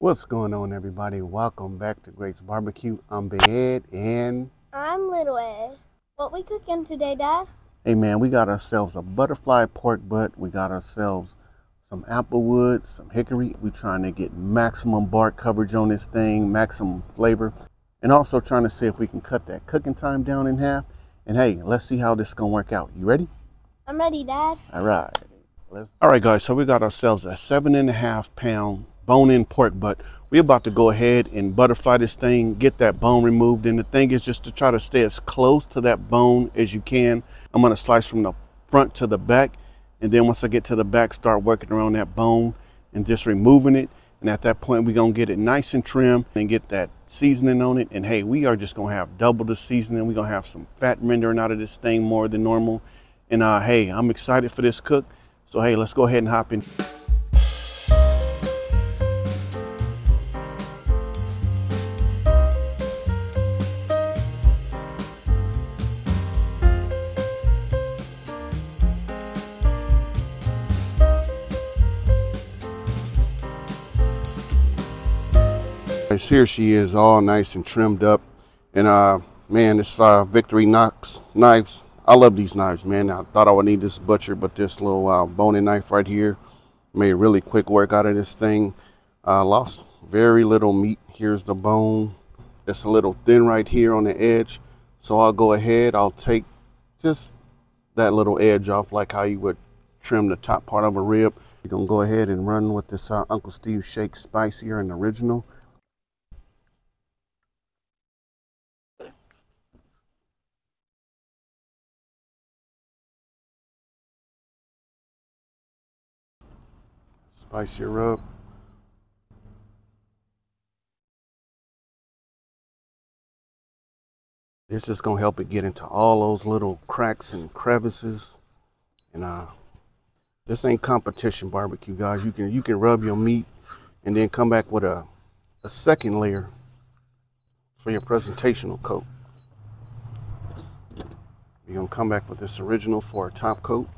What's going on, everybody? Welcome back to Grates Barbecue. I'm Big Ed and I'm Little Ed. What we cooking today, Dad? hey man, we got ourselves a butterfly pork butt. We got ourselves some applewood, some hickory. We're trying to get maximum bark coverage on this thing, maximum flavor, and also trying to see if we can cut that cooking time down in half. And hey, let's see how this is gonna work out. You ready? I'm ready, Dad. All right. All right, guys. So we got ourselves a 7.5 pound bone-in pork butt. We're about to go ahead and butterfly this thing, get that bone removed. And the thing is just to try to stay as close to that bone as you can. I'm going to slice from the front to the back. And then once I get to the back, start working around that bone and just removing it. And at that point, we're going to get it nice and trim and get that seasoning on it. And hey, we are just going to have double the seasoning. We're going to have some fat rendering out of this thing more than normal. And hey, I'm excited for this cook. So hey, let's go ahead and hop in. Here she is, all nice and trimmed up. And man, this Victory Knox knives. I love these knives, man. I thought I would need this butcher, but this little boning knife right here made really quick work out of this thing. Lost very little meat. Here's the bone. It's a little thin right here on the edge. So I'll go ahead, I'll take just that little edge off like how you would trim the top part of a rib. You're gonna go ahead and run with this Uncle Steve Shake Spicier and Original. Spice your rub. It's just gonna help it get into all those little cracks and crevices. And this ain't competition barbecue, guys. You can rub your meat and then come back with a second layer for your presentational coat. You're gonna come back with this Original for a top coat.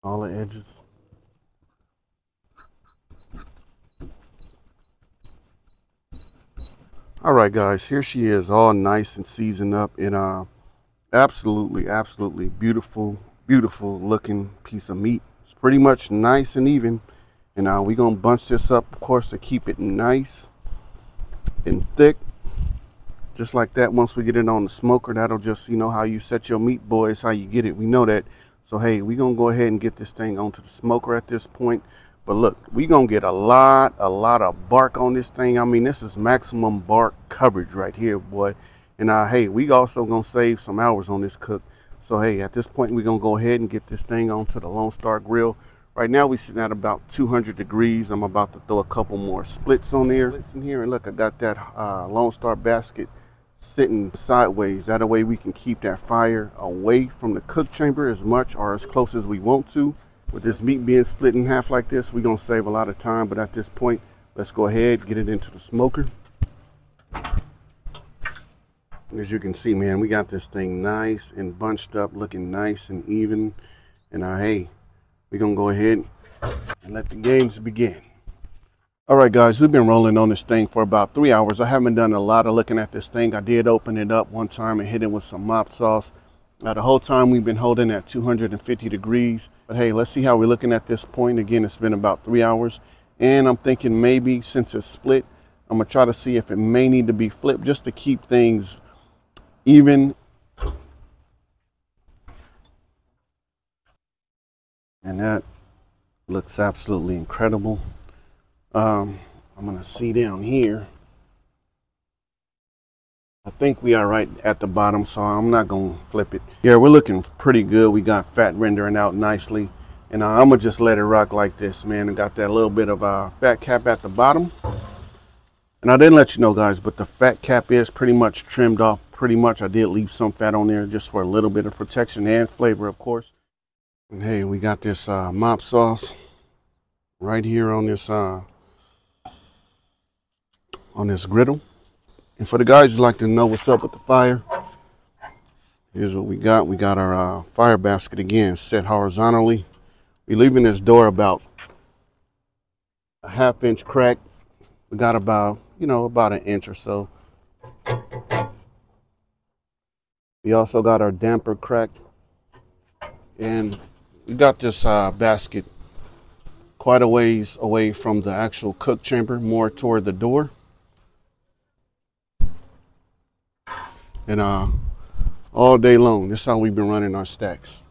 All the edges. All right, guys, here she is, all nice and seasoned up in absolutely beautiful looking piece of meat. It's pretty much nice and even. And we're gonna bunch this up, of course, to keep it nice and thick. Just like that. Once we get it on the smoker, that'll just, you know how you set your meat, boys, how you get it. We know that. So hey, we're gonna go ahead and get this thing onto the smoker at this point. But look, we're gonna get a lot of bark on this thing. I mean, this is maximum bark coverage right here, boy. And hey, we also gonna save some hours on this cook. So hey, at this point, we're gonna go ahead and get this thing onto the Lone Star grill. Right now, we're sitting at about 200 degrees. I'm about to throw a couple more splits on there. In here, and look, I got that Lone Star basket sitting sideways. That way we can keep that fire away from the cook chamber as much or as close as we want to. With this meat being split in half like this, we're gonna save a lot of time. But at this point, let's go ahead, get it into the smoker. As you can see, man, we got this thing nice and bunched up, looking nice and even. And hey, we're gonna go ahead and let the games begin. All right, guys, we've been rolling on this thing for about 3 hours. I haven't done a lot of looking at this thing. I did open it up one time and hit it with some mop sauce. The whole time we've been holding at 250 degrees. But hey, let's see how we're looking at this point. Again, it's been about 3 hours. And I'm thinking maybe since it's split, I'm gonna try to see if it may need to be flipped just to keep things even. And that looks absolutely incredible. I'm gonna see down here. I think we are right at the bottom, so I'm not gonna flip it. Yeah, we're looking pretty good. We got fat rendering out nicely. And I'm gonna just let it rock like this, man. And got that little bit of fat cap at the bottom. And I didn't let you know, guys, but the fat cap is pretty much trimmed off. Pretty much, I did leave some fat on there just for a little bit of protection and flavor, of course. And hey, we got this mop sauce right here on this griddle. And for the guys who like to know what's up with the fire, Here's what we got. We got our fire basket again set horizontally. We're leaving this door about a 1/2 inch crack. We got about, about an inch or so. We also got our damper cracked. And we got this basket quite a ways away from the actual cook chamber, more toward the door. And all day long, this is how we've been running our stacks.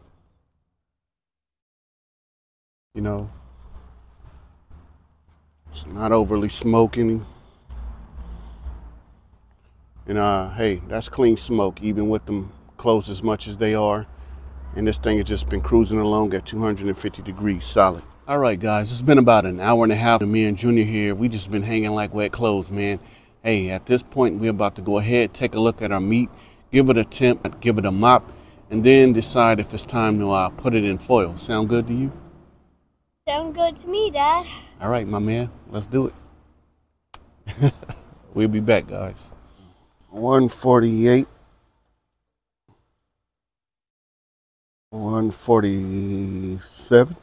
It's not overly smoking. And hey, that's clean smoke, even with them closed as much as they are. And this thing has just been cruising along at 250 degrees solid. All right, guys, it's been about an hour and a half. And me and Junior here, we just been hanging like wet clothes, man. Hey, at this point, we're about to go ahead, take a look at our meat, give it a temp, give it a mop, and then decide if it's time to put it in foil. Sound good to you? Sound good to me, Dad. All right, my man, let's do it. We'll be back, guys. 148. 147.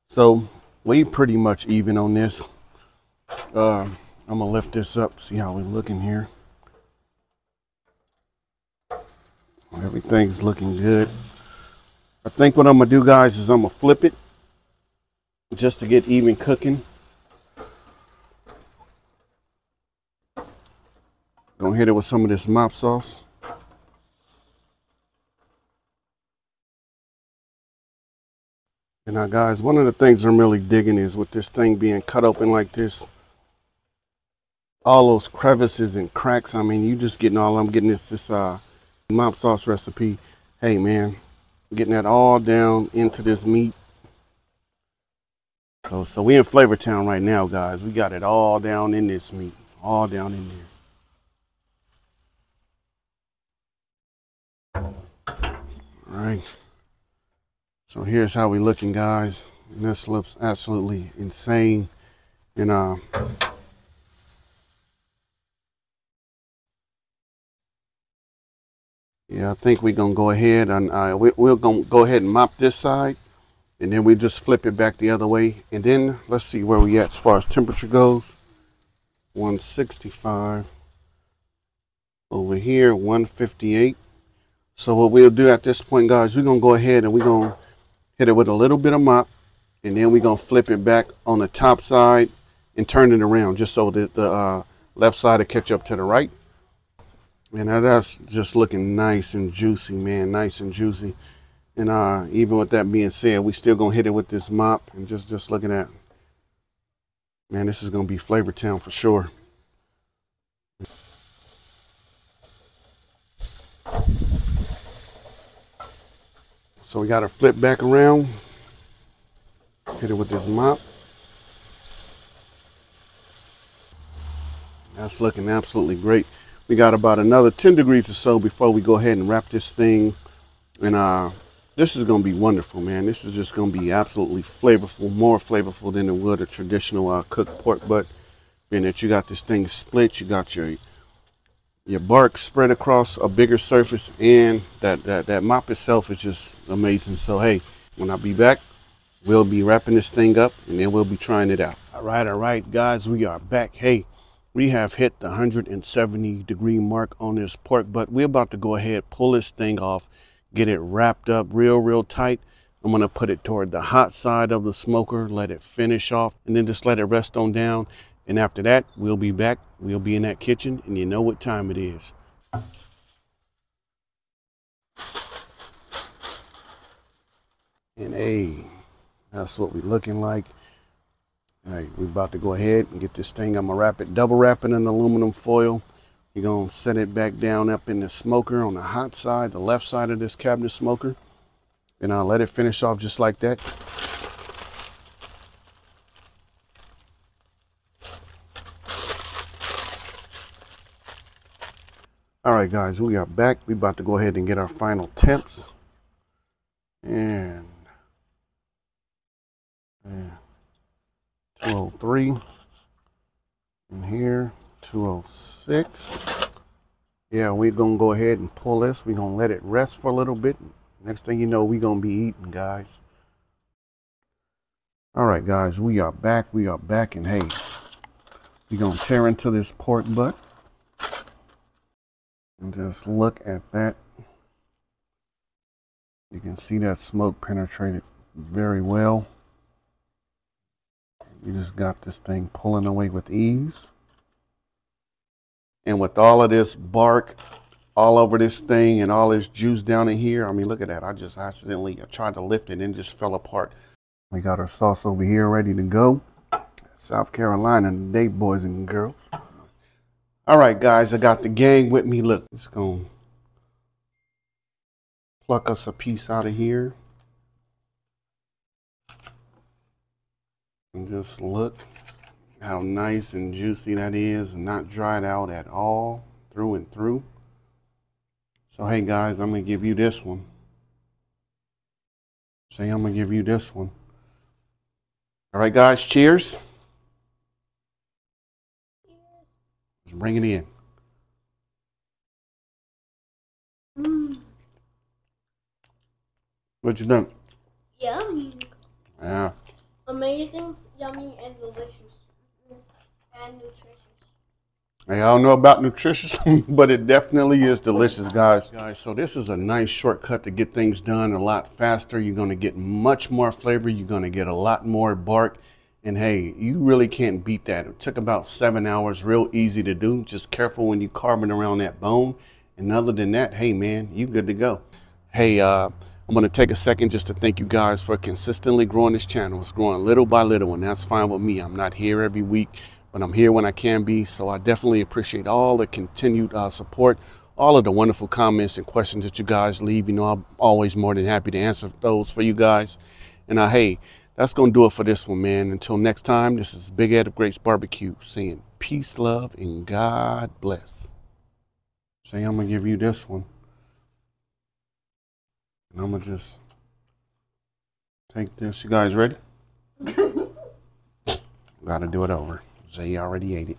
So we pretty much even on this. I'm gonna lift this up, see how we're looking here. Everything's looking good. I think what I'm gonna do, guys, is I'm gonna flip it just to get even cooking. Gonna hit it with some of this mop sauce. And now, guys, one of the things I'm really digging is with this thing being cut open like this, all those crevices and cracks. I mean, you just getting all I'm getting is this mop sauce recipe. Hey, man, getting that all down into this meat. So we in Flavor Town right now, guys. We got it all down in this meat, all down in there. All right. So here's how we looking, guys. And this looks absolutely insane. And yeah, I think we're gonna go ahead and we're gonna go ahead and mop this side, and then we just flip it back the other way. And then let's see where we at as far as temperature goes. 165. Over here, 158. So what we'll do at this point, guys, we're gonna go ahead and we're gonna hit it with a little bit of mop, and then we're gonna flip it back on the top side and turn it around just so that the left side will catch up to the right. And that's just looking nice and juicy, man, nice and juicy. And even with that being said, we still gonna hit it with this mop, and just looking at, man, this is gonna be Flavor Town for sure. So we got to flip back around, hit it with this mop. That's looking absolutely great. We got about another 10 degrees or so before we go ahead and wrap this thing. And this is going to be wonderful, man. This is just going to be absolutely flavorful, more flavorful than it would a traditional cooked pork butt. Being that you got this thing split, you got your bark spread across a bigger surface, and that mop itself is just amazing. So hey, when I be back, we'll be wrapping this thing up, and then we'll be trying it out. All right, guys, we are back. Hey, we have hit the 170 degree mark on this pork butt. We're about to go ahead, pull this thing off, get it wrapped up real tight. I'm gonna put it toward the hot side of the smoker, let it finish off, and then just let it rest on down. And after that, we'll be back. We'll be in that kitchen, and you know what time it is. And hey, that's what we're looking like. Hey, we're about to go ahead and get this thing. I'm gonna wrap it, double wrap it in aluminum foil. We're gonna set it back down up in the smoker on the hot side, the left side of this cabinet smoker. And I'll let it finish off just like that. All right, guys, we are back. We're about to go ahead and get our final temps. And 203. And here, 206. Yeah, we're gonna go ahead and pull this. We're gonna let it rest for a little bit. Next thing you know, we're gonna be eating, guys. All right, guys, we are back. And hey, we're gonna tear into this pork butt and just look at that. You can see that smoke penetrated very well. You just got this thing pulling away with ease. And with all of this bark all over this thing and all this juice down in here, I mean, look at that. I just accidentally tried to lift it and it just fell apart. We got our sauce over here ready to go. South Carolina today, boys and girls. All right, guys, I got the gang with me. Look, just gonna pluck us a piece out of here. And just look how nice and juicy that is and not dried out at all, through and through. So, hey, guys, I'm gonna give you this one. Say I'm gonna give you this one. All right, guys, cheers. Let's bring it in. What you think? Yummy. Yeah. Amazing, yummy, and delicious. And nutritious. I don't know about nutritious, but it definitely is delicious, guys. So this is a nice shortcut to get things done a lot faster. You're going to get much more flavor. You're going to get a lot more bark. And hey, you really can't beat that. It took about 7 hours, real easy to do. Just careful when you're carving around that bone. And other than that, hey, man, you good to go. Hey, I'm going to take a second just to thank you guys for consistently growing this channel. It's growing little by little, and that's fine with me. I'm not here every week, but I'm here when I can be. So I definitely appreciate all the continued support, all of the wonderful comments and questions that you guys leave. You know, I'm always more than happy to answer those for you guys. And hey, that's going to do it for this one, man. Until next time, this is Big Ed of Grates Barbecue saying peace, love, and God bless. Say I'm going to give you this one. And I'm going to just take this. You guys ready? Got to do it over. Zay already ate it.